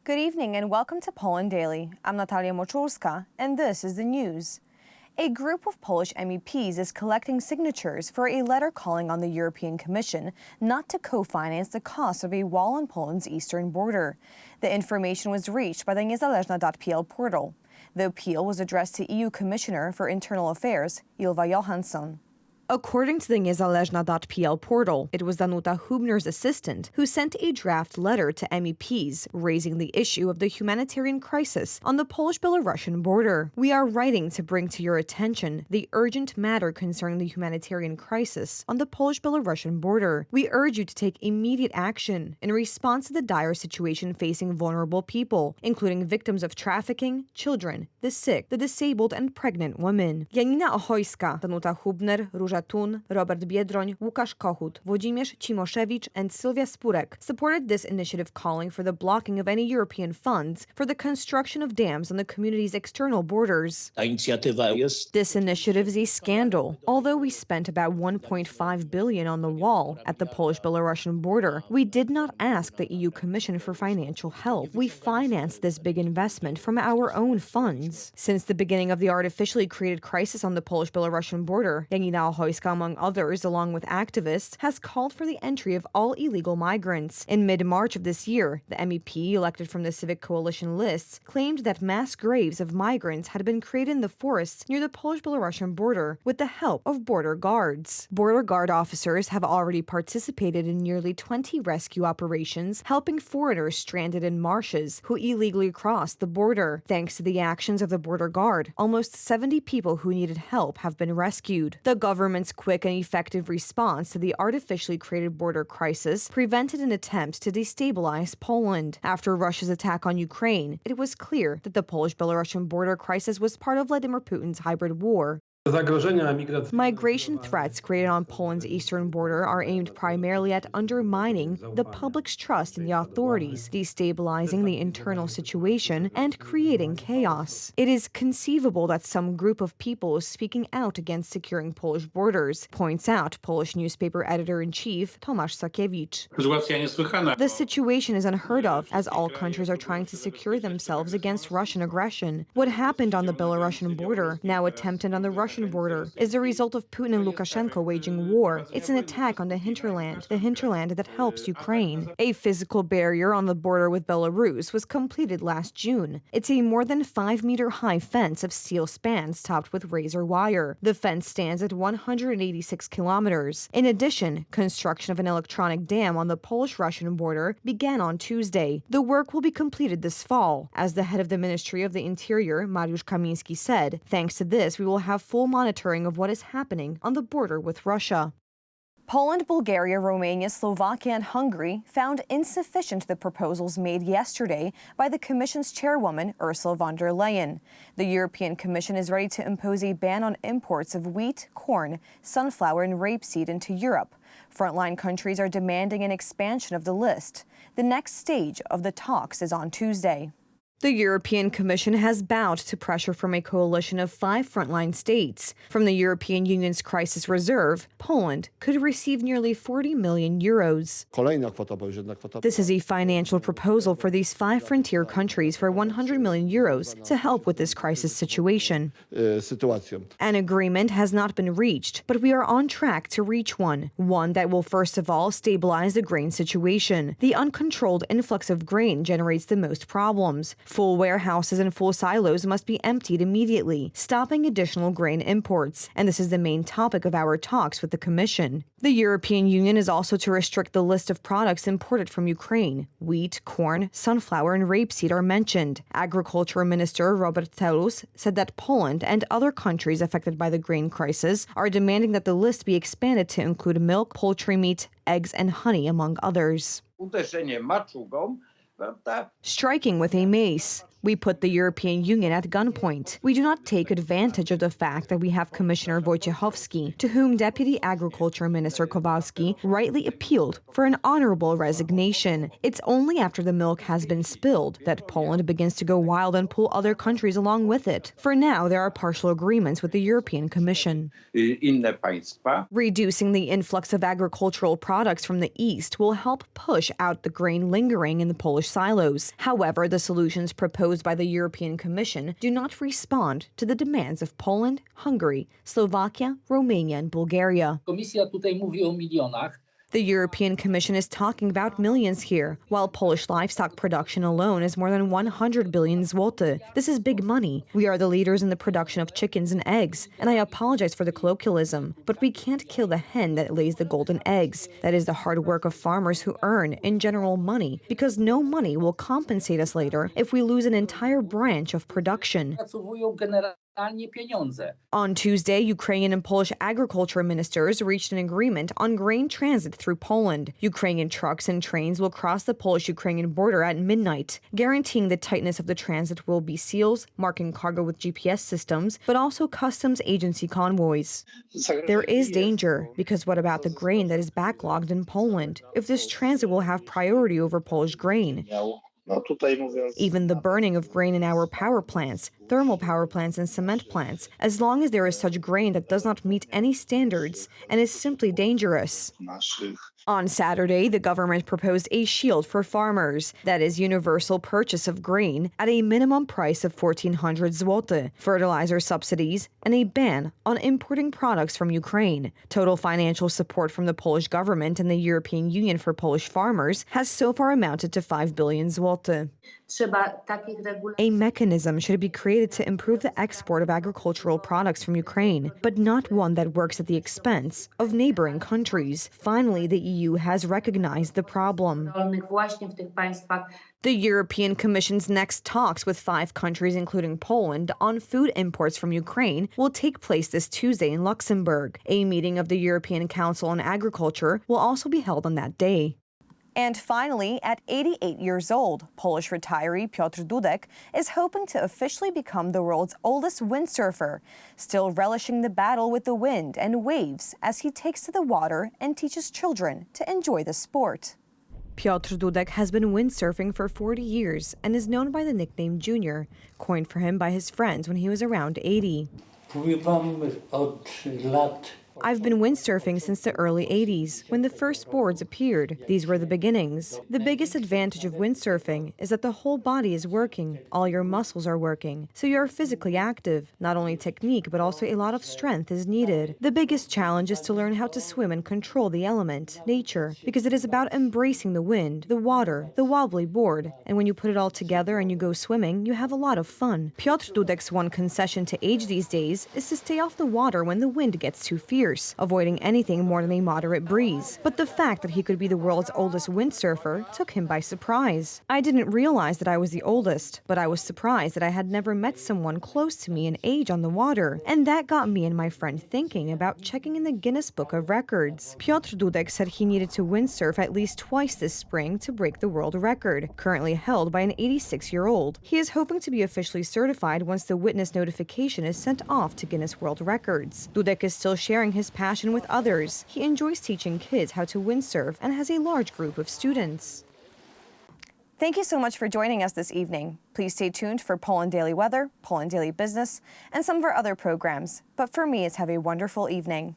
Good evening and welcome to Poland Daily. I'm Natalia Moczulska, and this is the news. A group of Polish MEPs is collecting signatures for a letter calling on the European Commission not to co-finance the cost of a wall on Poland's eastern border. The information was reached by the niezależna.pl portal. The appeal was addressed to EU Commissioner for Internal Affairs, Ylva Johansson. According to the niezależna.pl portal, it was Danuta Hubner's assistant who sent a draft letter to MEPs raising the issue of the humanitarian crisis on the Polish-Belarusian border. We are writing to bring to your attention the urgent matter concerning the humanitarian crisis on the Polish-Belarusian border. We urge you to take immediate action in response to the dire situation facing vulnerable people, including victims of trafficking, children, the sick, the disabled, and pregnant women. Janina Ochojska, Danuta Hubner, Róża Thun, Robert Biedroń, Łukasz Kochut, Włodzimierz Cimoszewicz, and Sylwia Spurek supported this initiative calling for the blocking of any European funds for the construction of dams on the community's external borders. This initiative is a scandal. Although we spent about 1.5 billion on the wall at the Polish-Belarusian border, we did not ask the EU Commission for financial help. We financed this big investment from our own funds. Since the beginning of the artificially created crisis on the Polish-Belarusian border, Janina Ochojska, among others, along with activists, has called for the entry of all illegal migrants. In mid-March of this year, the MEP, elected from the Civic Coalition lists, claimed that mass graves of migrants had been created in the forests near the Polish-Belarusian border with the help of border guards. Border guard officers have already participated in nearly 20 rescue operations, helping foreigners stranded in marshes who illegally crossed the border. Thanks to the actions of the border guard, almost 70 people who needed help have been rescued. The government's quick and effective response to the artificially created border crisis prevented an attempt to destabilize Poland. After Russia's attack on Ukraine, it was clear that the Polish-Belarusian border crisis was part of Vladimir Putin's hybrid war. Migration threats created on Poland's eastern border are aimed primarily at undermining the public's trust in the authorities, destabilizing the internal situation, and creating chaos. It is conceivable that some group of people is speaking out against securing Polish borders, points out Polish newspaper editor-in-chief Tomasz Sakiewicz. The situation is unheard of, as all countries are trying to secure themselves against Russian aggression. What happened on the Belarusian border, now attempted on the Russian border, is the result of Putin and Lukashenko waging war. It's an attack on the hinterland that helps Ukraine. A physical barrier on the border with Belarus was completed last June. It's a more than 5-meter high fence of steel spans topped with razor wire. The fence stands at 186 kilometers. In addition, construction of an electronic dam on the Polish-Russian border began on Tuesday. The work will be completed this fall. As the head of the Ministry of the Interior, Mariusz Kamiński, said, thanks to this, we will have full monitoring of what is happening on the border with Russia. Poland, Bulgaria, Romania, Slovakia, and Hungary found insufficient the proposals made yesterday by the Commission's chairwoman, Ursula von der Leyen. The European Commission is ready to impose a ban on imports of wheat, corn, sunflower, and rapeseed into Europe. Frontline countries are demanding an expansion of the list. The next stage of the talks is on Tuesday. The European Commission has bowed to pressure from a coalition of 5 frontline states. From the European Union's crisis reserve, Poland could receive nearly 40 million euros. This is a financial proposal for these 5 frontier countries for 100 million euros to help with this crisis situation. An agreement has not been reached, but we are on track to reach one that will first of all stabilize the grain situation. The uncontrolled influx of grain generates the most problems. Full warehouses and full silos must be emptied immediately, stopping additional grain imports. And this is the main topic of our talks with the Commission. The European Union is also to restrict the list of products imported from Ukraine. Wheat, corn, sunflower, and rapeseed are mentioned. Agriculture Minister Robert Telus said that Poland and other countries affected by the grain crisis are demanding that the list be expanded to include milk, poultry meat, eggs, and honey, among others. Striking with a mace. We put the European Union at gunpoint. We do not take advantage of the fact that we have Commissioner Wojciechowski, to whom Deputy Agriculture Minister Kowalski rightly appealed for an honorable resignation. It's only after the milk has been spilled that Poland begins to go wild and pull other countries along with it. For now, there are partial agreements with the European Commission. Reducing the influx of agricultural products from the east will help push out the grain lingering in the Polish silos. However, the solutions proposed by the European Commission do not respond to the demands of Poland, Hungary, Slovakia, Romania, and Bulgaria. Komisja tutaj mówi o milionach. The European Commission is talking about millions here, while Polish livestock production alone is more than 100 billion zloty. This is big money. We are the leaders in the production of chickens and eggs, and I apologize for the colloquialism, but we can't kill the hen that lays the golden eggs. That is the hard work of farmers who earn, in general, money, because no money will compensate us later if we lose an entire branch of production. On Tuesday, Ukrainian and Polish agriculture ministers reached an agreement on grain transit through Poland. Ukrainian trucks and trains will cross the Polish-Ukrainian border at midnight. Guaranteeing the tightness of the transit will be seals, marking cargo with GPS systems, but also customs agency convoys. There is danger, because what about the grain that is backlogged in Poland? If this transit will have priority over Polish grain? Even the burning of grain in our power plants, thermal power plants and cement plants, as long as there is such grain that does not meet any standards and is simply dangerous. On Saturday, the government proposed a shield for farmers, that is universal purchase of grain at a minimum price of 1,400 zloty, fertilizer subsidies, and a ban on importing products from Ukraine. Total financial support from the Polish government and the European Union for Polish farmers has so far amounted to 5 billion zloty. A mechanism should be created to improve the export of agricultural products from Ukraine, but not one that works at the expense of neighboring countries. Finally, the EU has recognized the problem. The European Commission's next talks with 5 countries, including Poland, on food imports from Ukraine will take place this Tuesday in Luxembourg. A meeting of the European Council on Agriculture will also be held on that day. And finally, at 88 years old, Polish retiree Piotr Dudek is hoping to officially become the world's oldest windsurfer, still relishing the battle with the wind and waves as he takes to the water and teaches children to enjoy the sport. Piotr Dudek has been windsurfing for 40 years and is known by the nickname Junior, coined for him by his friends when he was around 80. I've been windsurfing since the early 80s, when the first boards appeared. These were the beginnings. The biggest advantage of windsurfing is that the whole body is working. All your muscles are working. So you are physically active. Not only technique, but also a lot of strength is needed. The biggest challenge is to learn how to swim and control the element, nature, because it is about embracing the wind, the water, the wobbly board. And when you put it all together and you go swimming, you have a lot of fun. Piotr Dudek's one concession to age these days is to stay off the water when the wind gets too fierce, avoiding anything more than a moderate breeze. But the fact that he could be the world's oldest windsurfer took him by surprise. I didn't realize that I was the oldest, but I was surprised that I had never met someone close to me in age on the water, and that got me and my friend thinking about checking in the Guinness Book of Records. Piotr Dudek said he needed to windsurf at least twice this spring to break the world record, currently held by an 86-year-old. He is hoping to be officially certified once the witness notification is sent off to Guinness World Records. Dudek is still sharing his passion with others. He enjoys teaching kids how to windsurf and has a large group of students. Thank you so much for joining us this evening. Please stay tuned for Poland Daily Weather, Poland Daily Business, and some of our other programs. But for me, it's have a wonderful evening.